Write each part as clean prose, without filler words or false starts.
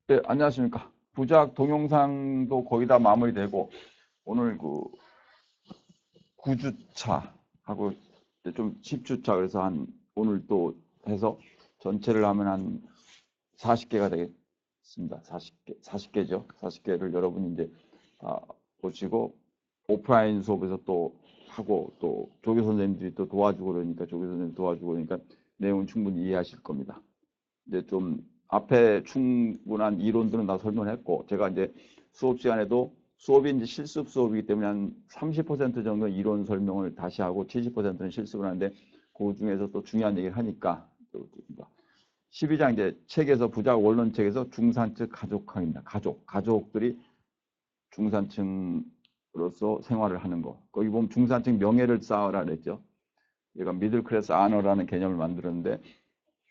네, 안녕하십니까. 부작 동영상도 거의 다 마무리되고, 오늘 그 9주차 하고 좀 10주차, 그래서 오늘 또 해서 전체를 하면 한 40개가 되겠습니다. 40개죠. 40개를 여러분이 이제 다 보시고, 오프라인 수업에서 또 하고, 또 조교 선생님들이 또 도와주고 그러니까, 조교 선생님 도와주고 그러니까 내용은 충분히 이해하실 겁니다. 이제 좀 앞에 충분한 이론들은 다 설명했고, 제가 이제 수업 시간에도 수업이 이제 실습 수업이기 때문에 한 30% 정도 이론 설명을 다시 하고 70%는 실습을 하는데, 그 중에서 또 중요한 얘기를 하니까, 12장 이제 책에서, 부작 원론책에서 중산층 가족학입니다. 가족들이 중산층으로서 생활을 하는 거. 거기 보면 중산층 명예를 쌓으라 그랬죠. 얘가 미들 클래스 아너라는 개념을 만들었는데,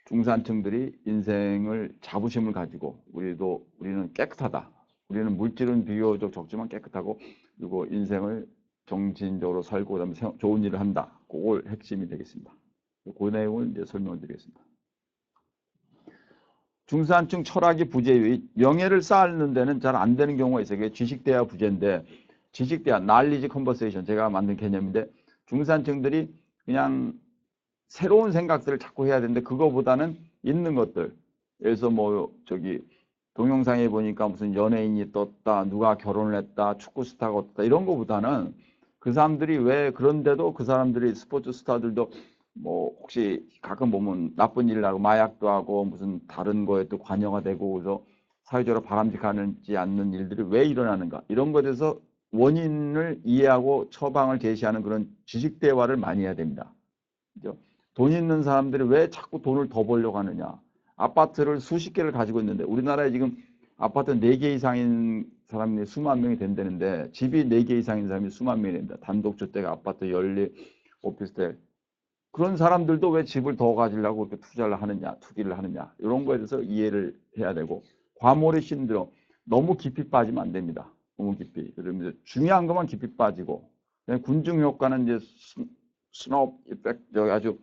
중산층들이 인생을 자부심을 가지고, 우리는 깨끗하다. 우리는 물질은 비교적 적지만 깨끗하고, 그리고 인생을 정신적으로 살고 그다음에 좋은 일을 한다. 그걸 핵심이 되겠습니다. 그 내용을 이제 설명을 드리겠습니다. 중산층 철학이 부재의 명예를 쌓는 데는 잘 안 되는 경우가 있어요. 그게 지식대화 부재인데, 지식대화, knowledge conversation, 제가 만든 개념인데, 중산층들이 그냥 새로운 생각들을 자꾸 해야 되는데, 그거보다는 있는 것들, 그래서 뭐 저기 동영상에 보니까 무슨 연예인이 떴다, 누가 결혼을 했다, 축구 스타가 떴다, 이런 거보다는 그 사람들이 왜, 그런데도 그 사람들이, 스포츠 스타들도 뭐 혹시 가끔 보면 나쁜 일을 하고 마약도 하고 무슨 다른 거에 또 관여가 되고, 그래서 사회적으로 바람직하지 않는 일들이 왜 일어나는가, 이런 것에 대해서 원인을 이해하고 처방을 제시하는 그런 지식 대화를 많이 해야 됩니다. 그죠? 돈 있는 사람들이 왜 자꾸 돈을 더 벌려고 하느냐. 아파트를 수십 개를 가지고 있는데, 우리나라에 지금 아파트 4개 이상인 사람이 수만 명이 된다는데, 집이 4개 이상인 사람이 수만 명이 된다. 단독주택, 아파트, 연립, 오피스텔. 그런 사람들도 왜 집을 더 가지려고 이렇게 투자를 하느냐, 투기를 하느냐. 이런 거에 대해서 이해를 해야 되고, 과몰입 신드롬. 너무 깊이 빠지면 안 됩니다. 너무 깊이. 그러면 중요한 것만 깊이 빠지고, 군중 효과는 이제 스노우 이펙트, 아주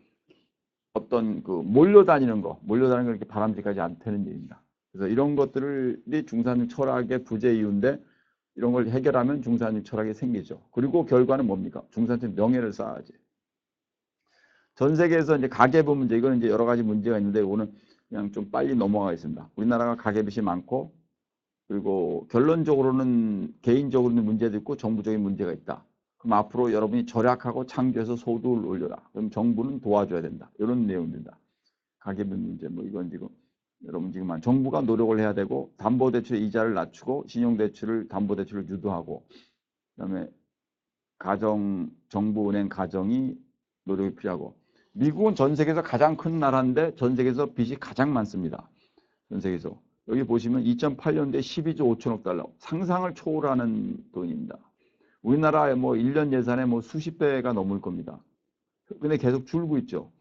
어떤 그 몰려다니는 거 이렇게 바람직하지 않다는 얘기입니다. 그래서 이런 것들이 중산층 철학의 부재 이유인데, 이런 걸 해결하면 중산층 철학이 생기죠. 그리고 결과는 뭡니까? 중산층 명예를 쌓아야지. 전 세계에서 이제 가계부 문제, 이거는 이제 여러 가지 문제가 있는데, 오늘 그냥 좀 빨리 넘어가겠습니다. 우리나라가 가계빚이 많고, 그리고 결론적으로는 개인적으로는 문제도 있고 정부적인 문제가 있다. 그럼 앞으로 여러분이 절약하고 창조해서 소득을 올려라. 그럼 정부는 도와줘야 된다. 이런 내용입니다. 가계부 문제, 뭐 이건 지금 여러분 지금 정부가 노력을 해야 되고, 담보대출의 이자를 낮추고 신용대출을, 담보대출을 유도하고, 그다음에 정부은행 가정이 노력이 필요하고. 미국은 전 세계에서 가장 큰 나라인데 전 세계에서 빚이 가장 많습니다. 전 세계에서. 여기 보시면 2008년도에 12조 5천억 달러, 상상을 초월하는 돈입니다. 우리나라의 뭐 1년 예산에 뭐 수십 배가 넘을 겁니다. 근데 계속 줄고 있죠.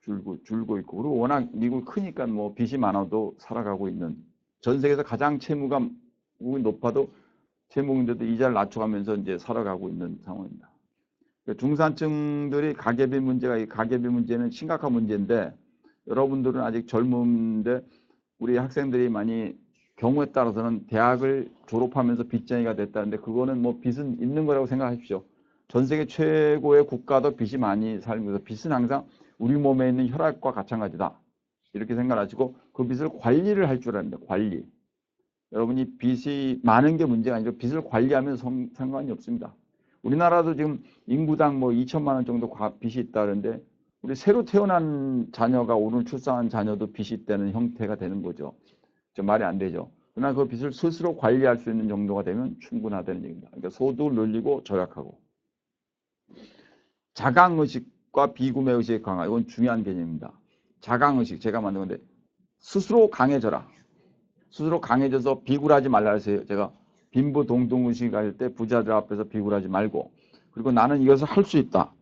줄고 있고. 그리고 워낙 미국이 크니까 뭐 빚이 많아도 살아가고 있는, 전 세계에서 가장 채무가 높아도 채무인데도 이자를 낮춰가면서 이제 살아가고 있는 상황입니다. 중산층들이 가계비 문제가, 이 가계비 문제는 심각한 문제인데, 여러분들은 아직 젊은데 우리 학생들이 많이 경우에 따라서는 대학을 졸업하면서 빚쟁이가 됐다는데, 그거는 뭐 빚은 있는 거라고 생각하십시오. 전 세계 최고의 국가도 빚이 많이 살면서, 빚은 항상 우리 몸에 있는 혈압과 마찬가지다. 이렇게 생각하시고 그 빚을 관리를 할 줄 압니다. 관리. 여러분이 빚이 많은 게 문제가 아니라 빚을 관리하면 상관이 없습니다. 우리나라도 지금 인구당 뭐 2천만 원 정도 빚이 있다는데, 우리 새로 태어난 자녀가 오늘 출산한 자녀도 빚이 있다는 형태가 되는 거죠. 좀 말이 안 되죠. 그러나 그 빚을 스스로 관리할 수 있는 정도가 되면 충분하다는 얘기입니다. 그러니까 소득을 늘리고 절약하고. 자강의식과 비구매의식의 강화, 이건 중요한 개념입니다. 자강의식, 제가 만든 건데, 스스로 강해져라. 스스로 강해져서 비굴하지 말라 했어요. 제가 빈부동등의식 할 때 부자들 앞에서 비굴하지 말고, 그리고 나는 이것을 할 수 있다.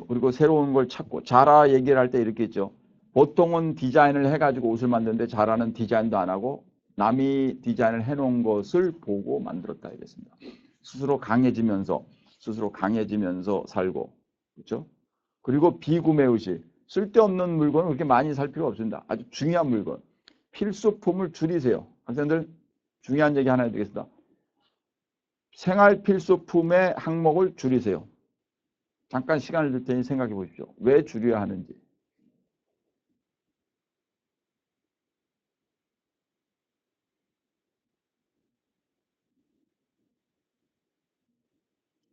그리고 새로운 걸 찾고. 자라 얘기를 할 때 이렇게 했죠. 보통은 디자인을 해가지고 옷을 만드는데, 자라는 디자인도 안 하고 남이 디자인을 해놓은 것을 보고 만들었다 이랬습니다. 스스로 강해지면서 살고. 그렇죠? 그리고 비구매의식. 쓸데없는 물건을 그렇게 많이 살 필요 없습니다. 아주 중요한 물건. 필수품을 줄이세요. 학생들 중요한 얘기 하나 해드리겠습니다. 생활 필수품의 항목을 줄이세요. 잠깐 시간을 줄 테니 생각해 보십시오. 왜 줄여야 하는지.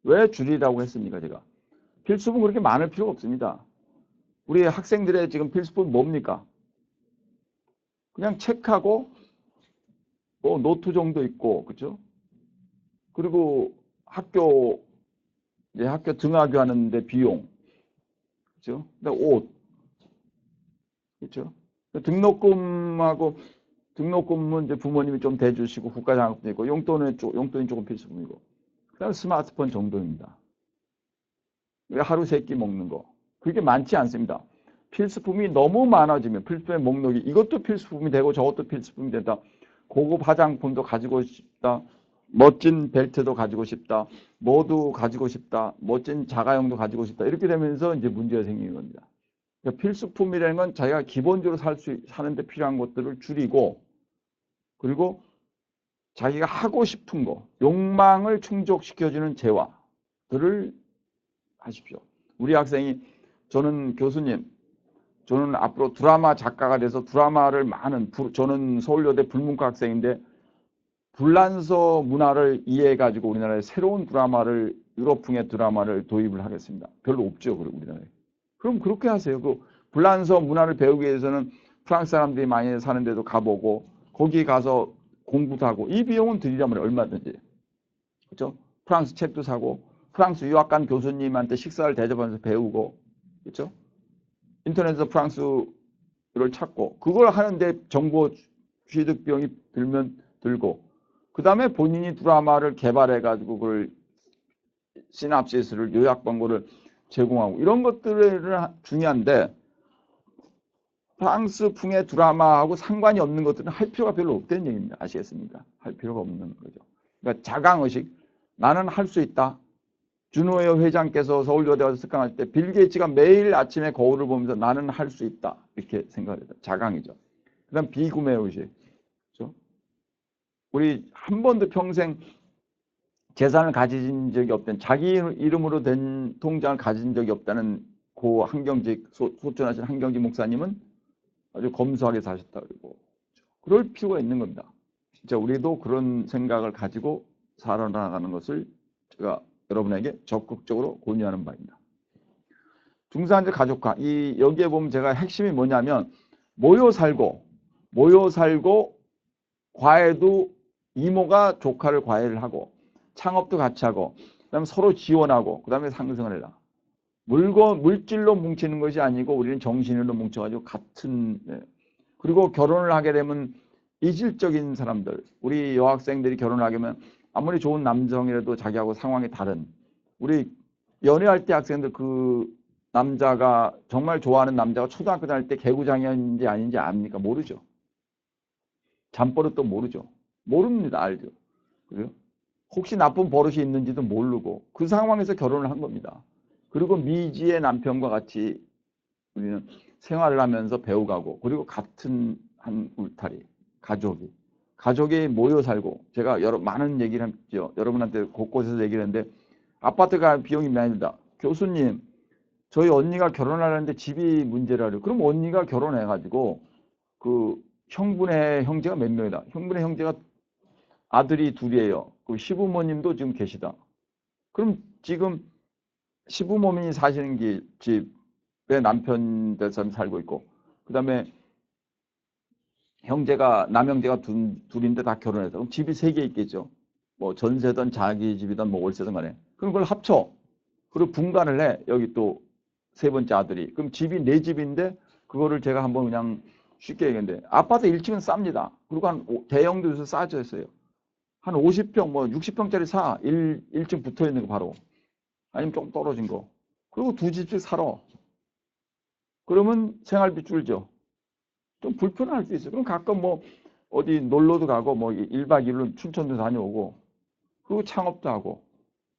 왜 줄이라고 했습니까, 제가? 필수품 그렇게 많을 필요가 없습니다. 우리 학생들의 지금 필수품 뭡니까? 그냥 책하고 뭐 노트 정도 있고, 그죠? 그리고 이제 학교 등하교 하는데 비용, 그죠? 그다음에 옷, 그죠? 등록금은 이제 부모님이 좀 대주시고 국가장학금도 있고 용돈이 조금 필수품이고, 그다음에 스마트폰 정도입니다. 하루 3끼 먹는 거. 그게 많지 않습니다. 필수품이 너무 많아지면 필수품의 목록이 이것도 필수품이 되고 저것도 필수품이 된다. 고급 화장품도 가지고 싶다. 멋진 벨트도 가지고 싶다. 뭐도 가지고 싶다. 멋진 자가용도 가지고 싶다. 이렇게 되면서 이제 문제가 생기는 겁니다. 그러니까 필수품이라는 건 자기가 기본적으로 사는데 필요한 것들을 줄이고, 그리고 자기가 하고 싶은 거, 욕망을 충족시켜주는 재화들을 하십시오. 우리 학생이 저는 교수님, 저는 앞으로 드라마 작가가 돼서 드라마를 저는 서울여대 불문과 학생인데 불란서 문화를 이해해가지고 우리나라에 새로운 드라마를, 유럽풍의 드라마를 도입을 하겠습니다. 별로 없죠, 우리나라에. 그럼 그렇게 하세요. 그 불란서 문화를 배우기 위해서는 프랑스 사람들이 많이 사는데도 가보고 거기 가서 공부도 하고 이 비용은 들이자면 얼마든지. 그렇죠? 프랑스 책도 사고 프랑스 유학 간 교수님한테 식사를 대접하면서 배우고, 그렇죠? 인터넷에서 프랑스를 찾고 그걸 하는데 정보 취득 비용이 들고 그 다음에 본인이 드라마를 개발해가지고 그걸 시납시스를 요약 광고를 제공하고 이런 것들은 중요한데 프랑스풍의 드라마하고 상관이 없는 것들은 할 필요가 별로 없다는 얘기입니다. 아시겠습니까? 할 필요가 없는 거죠. 그러니까 자강의식, 나는 할 수 있다. 준호의 회장께서 서울여대 와서 특강할 때 빌 게이츠가 매일 아침에 거울을 보면서 나는 할 수 있다. 이렇게 생각을 해요. 자강이죠. 그 다음 비구매의식. 그렇죠? 우리 한 번도 평생 재산을 가진 적이 없던, 자기 이름으로 된 통장을 가진 적이 없다는 고 한경직, 소천하신 한경직 목사님은 아주 검소하게 사셨다. 그리고 그럴 필요가 있는 겁니다. 진짜 우리도 그런 생각을 가지고 살아나가는 것을 제가 여러분에게 적극적으로 권유하는 바입니다. 중산층 가족화. 여기에 보면 제가 핵심이 뭐냐면 모여 살고 과외도 이모가 조카를 과외를 하고 창업도 같이 하고 그다음에 서로 지원하고 그다음에 상승을 해라. 물질로 뭉치는 것이 아니고 우리는 정신으로 뭉쳐가지고 같은. 그리고 결혼을 하게 되면 이질적인 사람들, 우리 여학생들이 결혼을 하게 되면 아무리 좋은 남성이라도 자기하고 상황이 다른, 우리 연애할 때 학생들 그 남자가 정말 좋아하는 남자가 초등학교 다닐 때 개구장이었는지 아닌지 압니까? 모르죠. 잠버릇도 모르죠. 모릅니다. 알죠. 그래요? 혹시 나쁜 버릇이 있는지도 모르고 그 상황에서 결혼을 한 겁니다. 그리고 미지의 남편과 같이 우리는 생활을 하면서 배워가고 그리고 같은 한 울타리, 가족이 모여 살고 제가 많은 얘기를 했죠. 여러분한테 곳곳에서 얘기를 했는데 아파트가 비용이 많이 든다. 교수님, 저희 언니가 결혼하려는데 집이 문제라요. 그럼 언니가 결혼해가지고 그 형분의 형제가 몇 명이다. 형분의 형제가 아들이 둘이에요. 그 시부모님도 지금 계시다. 그럼 지금 시부모님이 사시는 집에 남편 대사 살고 있고 그 다음에 남형제가 둘인데 다 결혼해서 그럼 집이 3개 있겠죠. 뭐 전세든 자기 집이든 뭐 월세든 간에. 그럼 그걸 합쳐. 그리고 분간을 해. 여기 또 3번째 아들이. 그럼 집이 4집인데 그거를 제가 한번 그냥 쉽게 얘기했는데 아파트 1층은 쌉니다. 그리고 한 대형도에서 싸져 있어요. 한 50평, 뭐 60평짜리 1층 붙어 있는 거 바로. 아니면 좀 떨어진 거. 그리고 2집씩 살아. 그러면 생활비 줄죠. 좀 불편할 수 있어요. 그럼 가끔 뭐 어디 놀러도 가고 뭐 1박 2일로 춘천도 다녀오고 그리고 창업도 하고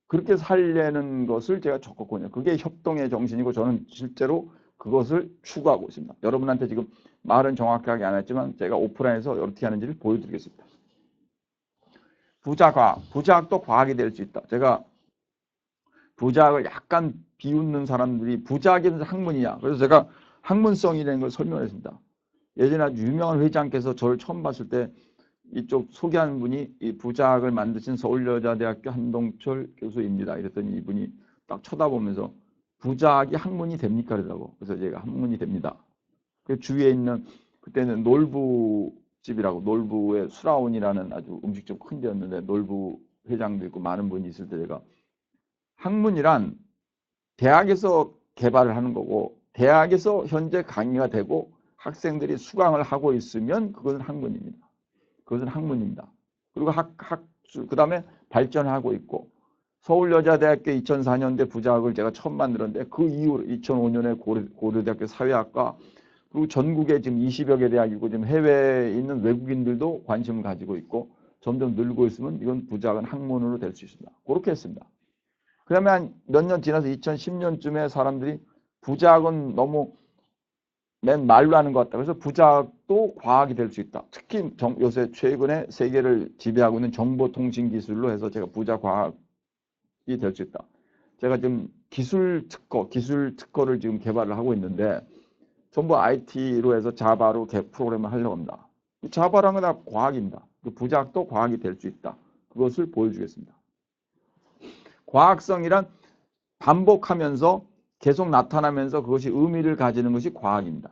그렇게 살려는 것을 제가 적극 권해요. 그게 협동의 정신이고 저는 실제로 그것을 추구하고 있습니다. 여러분한테 지금 말은 정확하게 안 했지만 제가 오프라인에서 어떻게 하는지를 보여드리겠습니다. 부자과학, 부자학도 과학이 될 수 있다. 제가 부자학을 약간 비웃는 사람들이 부자학이 무슨 학문이냐. 그래서 제가 학문성이라는 걸 설명했습니다. 예전에 아주 유명한 회장께서 저를 처음 봤을 때 이쪽 소개하는 분이 이 부자학을 만드신 서울여자대학교 한동철 교수입니다. 이랬더니 이분이 딱 쳐다보면서 부자학이 학문이 됩니까? 그러더라고. 그래서 제가 학문이 됩니다. 그 주위에 있는 그때는 놀부집이라고 놀부의 수라온이라는 아주 음식점 큰 데였는데 놀부 회장도 있고 많은 분이 있을 때 제가 학문이란 대학에서 개발을 하는 거고 대학에서 현재 강의가 되고 학생들이 수강을 하고 있으면 그것은 학문입니다. 그것은 학문입니다. 그리고 그 다음에 발전하고 있고 서울여자대학교 2004년대 부자학을 제가 처음 만들었는데 그 이후로 2005년에 고려대학교 사회학과 그리고 전국에 지금 20여 개 대학이고 지금 해외에 있는 외국인들도 관심을 가지고 있고 점점 늘고 있으면 이건 부자학은 학문으로 될 수 있습니다. 그렇게 했습니다. 그 다음에 한 몇 년 지나서 2010년쯤에 사람들이 부자학은 너무 맨 말로 하는 것 같다. 그래서 부자학도 과학이 될 수 있다. 특히 요새 최근에 세계를 지배하고 있는 정보통신 기술로 해서 제가 부자 과학이 될 수 있다. 제가 지금 기술 특허를 지금 개발을 하고 있는데 전부 IT로 해서 자바로 프로그램을 하려고 합니다. 자바라는 건 다 과학입니다. 부자학도 과학이 될 수 있다. 그것을 보여주겠습니다. 과학성이란 반복하면서 계속 나타나면서 그것이 의미를 가지는 것이 과학입니다.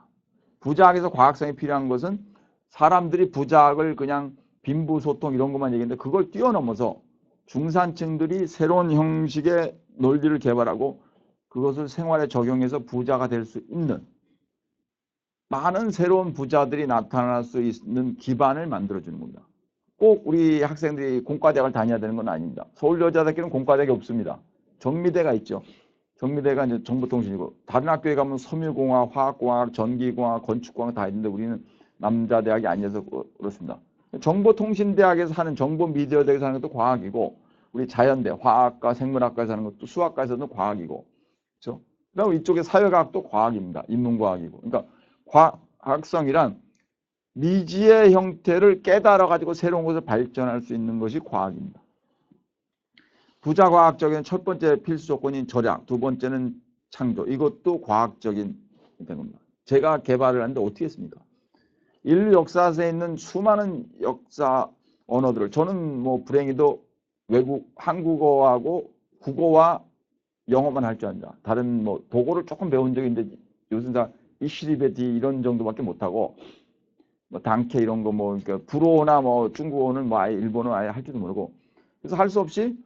부자학에서 과학성이 필요한 것은 사람들이 부자학을 그냥 빈부소통 이런 것만 얘기했는데 그걸 뛰어넘어서 중산층들이 새로운 형식의 논리를 개발하고 그것을 생활에 적용해서 부자가 될 수 있는 많은 새로운 부자들이 나타날 수 있는 기반을 만들어주는 겁니다. 꼭 우리 학생들이 공과대학을 다녀야 되는 건 아닙니다. 서울여자대학교는 공과대학이 없습니다. 정미대가 있죠. 정미대가 이제 정보통신이고 다른 학교에 가면 섬유공학, 화학공학, 전기공학, 건축공학 다 있는데 우리는 남자대학이 아니어서 그렇습니다. 정보통신대학에서 하는 정보미디어대학에서 하는 것도 과학이고 우리 자연대, 화학과 생물학과에서 하는 것도 수학과에서는 과학이고 그렇죠? 그다음에 이쪽에 사회과학도 과학입니다. 인문과학이고 그러니까 과학성이란 미지의 형태를 깨달아가지고 새로운 것을 발전할 수 있는 것이 과학입니다. 부자과학적인 첫 번째 필수 조건인 절약, 두 번째는 창조. 이것도 과학적인 겁니다. 제가 개발을 하는데 어떻게 했습니까? 인류 역사에 있는 수많은 역사 언어들을 저는 뭐 불행히도 외국 한국어하고 국어와 영어만 할 줄 압니다. 다른 뭐 독어를 조금 배운 적이 있는데 요즘 다 이시리베디 이런 정도밖에 못하고 뭐 당케 이런 거 뭐 그러니까 불어나 뭐 중국어는 뭐 아예 일본어 아예 할 줄도 모르고 그래서 할 수 없이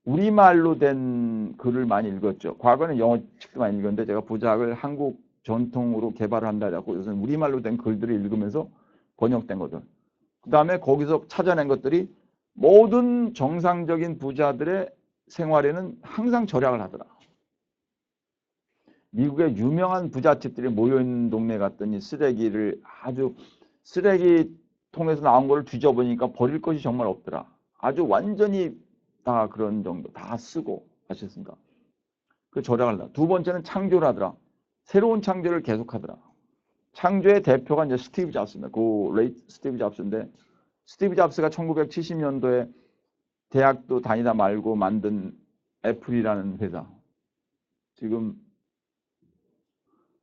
우리말로 된 글을 많이 읽었죠. 과거에는 영어 책도 많이 읽었는데 제가 부자학을 한국 전통으로 개발을 한다 해갖고 요새는 우리말로 된 글들을 읽으면서 번역된 것들. 그 다음에 거기서 찾아낸 것들이 모든 정상적인 부자들의 생활에는 항상 절약을 하더라. 미국의 유명한 부잣집들이 모여있는 동네에 갔더니 쓰레기통에서 나온 걸 뒤져보니까 버릴 것이 정말 없더라. 아주 완전히 다 그런 정도 다 쓰고 하셨습니다. 그 절약을 하더라. 두 번째는 창조를 하더라. 새로운 창조를 계속하더라. 창조의 대표가 이제 스티브 잡스입니다. 스티브 잡스인데 스티브 잡스가 1970년도에 대학도 다니다 말고 만든 애플이라는 회사. 지금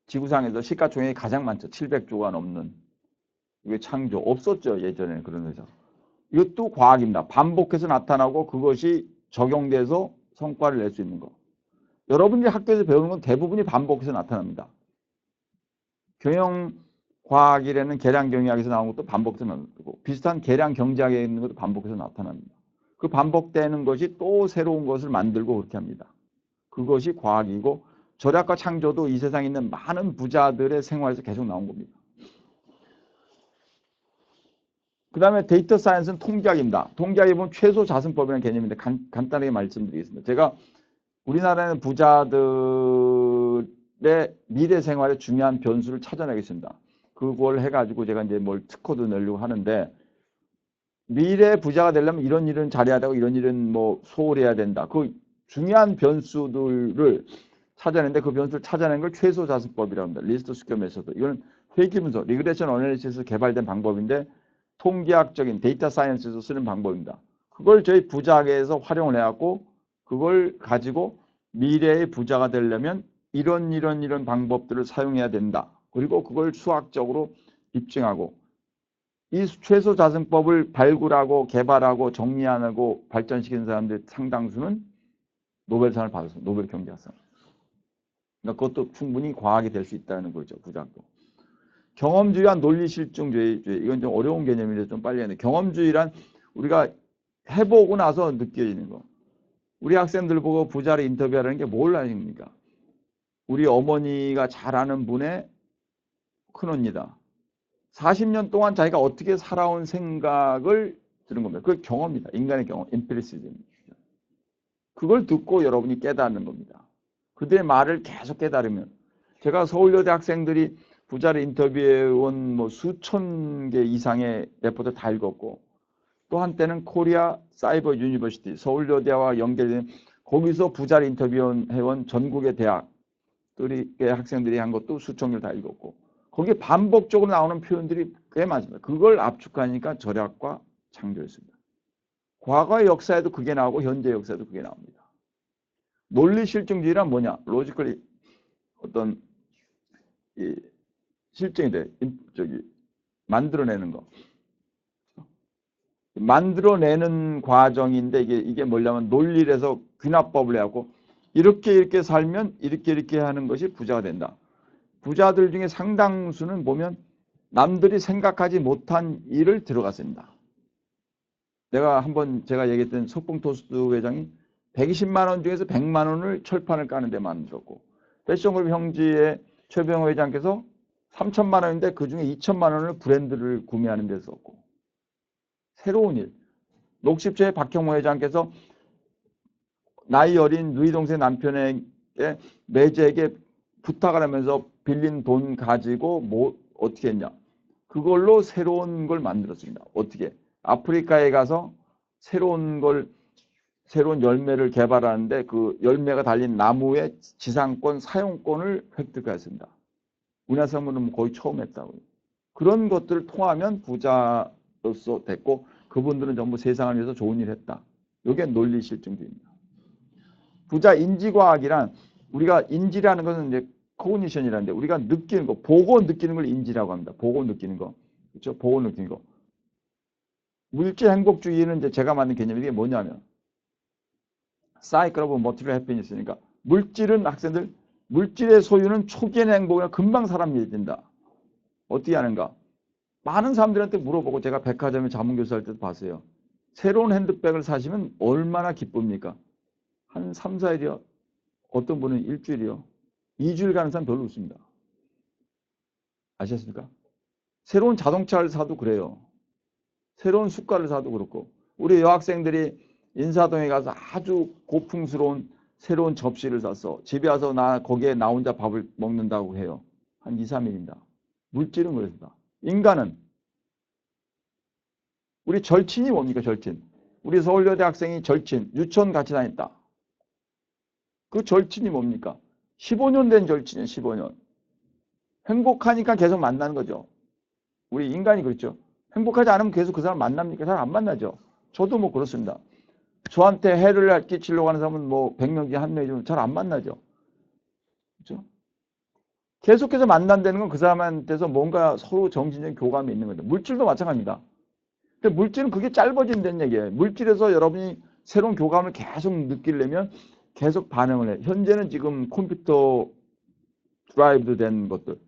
지구상에서 시가총액이 가장 많죠. 700조가 넘는. 이게 창조. 없었죠. 예전에 그런 회사. 이것도 과학입니다. 반복해서 나타나고 그것이 적용돼서 성과를 낼 수 있는 거. 여러분들이 학교에서 배우는 건 대부분이 반복해서 나타납니다. 경영과학이라는 계량경영학에서 나온 것도 반복해서 나타나고 비슷한 계량경제학에 있는 것도 반복해서 나타납니다. 그 반복되는 것이 또 새로운 것을 만들고 그렇게 합니다. 그것이 과학이고 절약과 창조도 이 세상에 있는 많은 부자들의 생활에서 계속 나온 겁니다. 그 다음에 데이터 사이언스는 통계학입니다. 통계학에 보면 최소 자승법이라는 개념인데 간단하게 말씀드리겠습니다. 제가 우리나라는 부자들의 미래 생활에 중요한 변수를 찾아내겠습니다. 그걸 해가지고 제가 이제 뭘 특허도 내려고 하는데 미래 부자가 되려면 이런 일은 잘해야 되고 이런 일은 뭐 소홀해야 된다. 그 중요한 변수들을 찾아내는데 그 변수를 찾아낸 걸 최소 자승법이라고 합니다. 리스트 스퀘어 메소드. 이거는 회귀 분석, 리그레션 어널리시스 개발된 방법인데 통계학적인 데이터 사이언스에서 쓰는 방법입니다. 그걸 저희 부자학에서 활용을 해갖고 그걸 가지고 미래의 부자가 되려면 이런 방법들을 사용해야 된다. 그리고 그걸 수학적으로 입증하고 이 최소자생법을 발굴하고 개발하고 정리하고 발전시키는 사람들 상당수는 노벨상을 받았어요. 노벨 경제학상. 그러니까 그것도 충분히 과학이 될 수 있다는 거죠. 부자학도. 경험주의와 논리실증주의. 이건 좀 어려운 개념인데 좀 빨리 해야 돼. 경험주의란 우리가 해보고 나서 느껴지는 거. 우리 학생들 보고 부자를 인터뷰하라는 게 뭘 아닙니까? 우리 어머니가 잘 아는 분의 큰언니다. 40년 동안 자기가 어떻게 살아온 생각을 들은 겁니다. 그게 경험이다. 인간의 경험, 임피리시즘. 그걸 듣고 여러분이 깨닫는 겁니다. 그들의 말을 계속 깨달으면 제가 서울여대 학생들이 부자를 인터뷰해 온 뭐 수천 개 이상의 레포트 다 읽었고 또 한때는 코리아 사이버 유니버시티 서울여대와 연결된 거기서 부자를 인터뷰해온 전국의 대학들의 학생들이 한 것도 수천 개를 다 읽었고 거기에 반복적으로 나오는 표현들이 꽤 많습니다. 그걸 압축하니까 절약과 창조였습니다. 과거의 역사에도 그게 나오고 현재 역사에도 그게 나옵니다. 논리실증주의란 뭐냐? 로지컬리 어떤 이 실증이 돼. 만들어내는 거. 만들어내는 과정인데 이게 뭐냐면 논리를 해서 귀납법을 해갖고 이렇게 살면 이렇게 하는 것이 부자가 된다. 부자들 중에 상당수는 보면 남들이 생각하지 못한 일을 들어갔습니다. 내가 한번 제가 얘기했던 석봉토스트 회장이 120만 원 중에서 100만 원을 철판을 까는 데 만들었고 패션그룹 형제의 최병호 회장께서 3천만 원인데 그중에 2천만 원을 브랜드를 구매하는 데 썼고 새로운 일. 녹십초의 박형호 회장께서 나이 어린 누이 동생 남편에게 매제에게 부탁을 하면서 빌린 돈 가지고 뭐 어떻게 했냐. 그걸로 새로운 걸 만들었습니다. 어떻게? 아프리카에 가서 새로운 열매를 개발하는데 그 열매가 달린 나무의 지상권, 사용권을 획득했습니다. 우리나라 사람은 거의 처음 했다고요. 그런 것들을 통하면 부자로서 됐고 그분들은 전부 세상을 위해서 좋은 일을 했다. 이게 논리실증주의입니다. 부자 인지과학이란 우리가 인지라는 것은 이제 코그니션이라는데 우리가 느끼는 거, 보고 느끼는 걸 인지라고 합니다. 보고 느끼는 거. 그렇죠? 보고 느끼는 거. 물질 행복주의는 이제 제가 만든 개념이 이게 뭐냐면 사이클 오브 머티리얼 해피니스니까 물질은 학생들 물질의 소유는 초기의 행복이나 금방 사람 이해된다. 어떻게 하는가? 많은 사람들한테 물어보고 제가 백화점에 자문교수 할 때도 봤어요. 새로운 핸드백을 사시면 얼마나 기쁩니까? 한 3, 4일이요. 어떤 분은 일주일이요. 2주일 가는 사람 별로 없습니다. 아셨습니까? 새로운 자동차를 사도 그래요. 새로운 숟갈을 사도 그렇고 우리 여학생들이 인사동에 가서 아주 고풍스러운 새로운 접시를 샀어. 집에 와서 거기에 나 혼자 밥을 먹는다고 해요. 한 2, 3일입니다. 물질은 그렇습니다. 인간은 우리 절친이 뭡니까? 절친. 우리 서울여대 학생이 절친, 유치원 같이 다녔다. 그 절친이 뭡니까? 15년 된 절친이에요. 15년. 행복하니까 계속 만나는 거죠. 우리 인간이 그렇죠. 행복하지 않으면 계속 그 사람 만납니까? 잘 안 만나죠. 저도 뭐 그렇습니다. 저한테 해를 끼치려고 하는 사람은 뭐 100명 중에 한 명이지만 잘 안 만나죠. 그렇죠? 계속해서 만난다는 건 그 사람한테서 뭔가 서로 정신적인 교감이 있는 거죠. 물질도 마찬가지입니다. 근데 물질은 그게 짧아진다는 얘기예요. 물질에서 여러분이 새로운 교감을 계속 느끼려면 계속 반응을 해. 현재는 지금 컴퓨터 드라이브도 된 것들.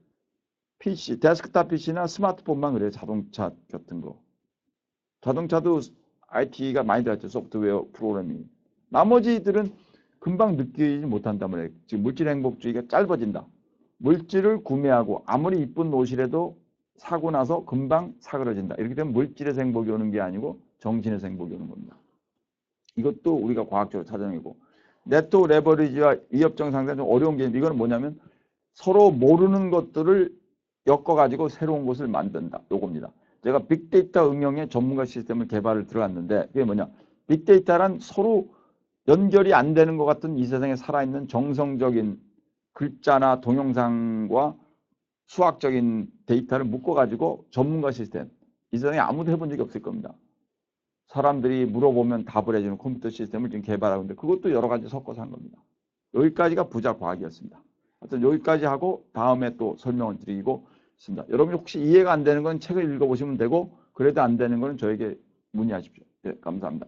PC, 데스크탑 PC나 스마트폰만 그래요. 자동차 같은 거. 자동차도 IT가 많이 들어갔죠. 소프트웨어 프로그래밍. 나머지들은 금방 느끼지 못한단 말이에요. 지금 물질 행복주의가 짧아진다. 물질을 구매하고 아무리 이쁜 옷이라도 사고 나서 금방 사그러진다. 이렇게 되면 물질에서 행복이 오는 게 아니고 정신에서 행복이 오는 겁니다. 이것도 우리가 과학적으로 찾아내고 네트워크 레버리지와 위협적 상상 좀 어려운 게 이거는 뭐냐면 서로 모르는 것들을 엮어가지고 새로운 것을 만든다. 요겁니다. 제가 빅데이터 응용의 전문가 시스템을 개발을 들어갔는데 그게 뭐냐. 빅데이터란 서로 연결이 안 되는 것 같은 이 세상에 살아있는 정성적인 글자나 동영상과 수학적인 데이터를 묶어가지고 전문가 시스템. 이 세상에 아무도 해본 적이 없을 겁니다. 사람들이 물어보면 답을 해주는 컴퓨터 시스템을 지금 개발하고 있는데 그것도 여러 가지 섞어서 한 겁니다. 여기까지가 부자 과학이었습니다. 하여튼 여기까지 하고 다음에 또 설명을 드리고 있습니다. 여러분 혹시 이해가 안 되는 건 책을 읽어보시면 되고 그래도 안 되는 건 저에게 문의하십시오. 네, 감사합니다.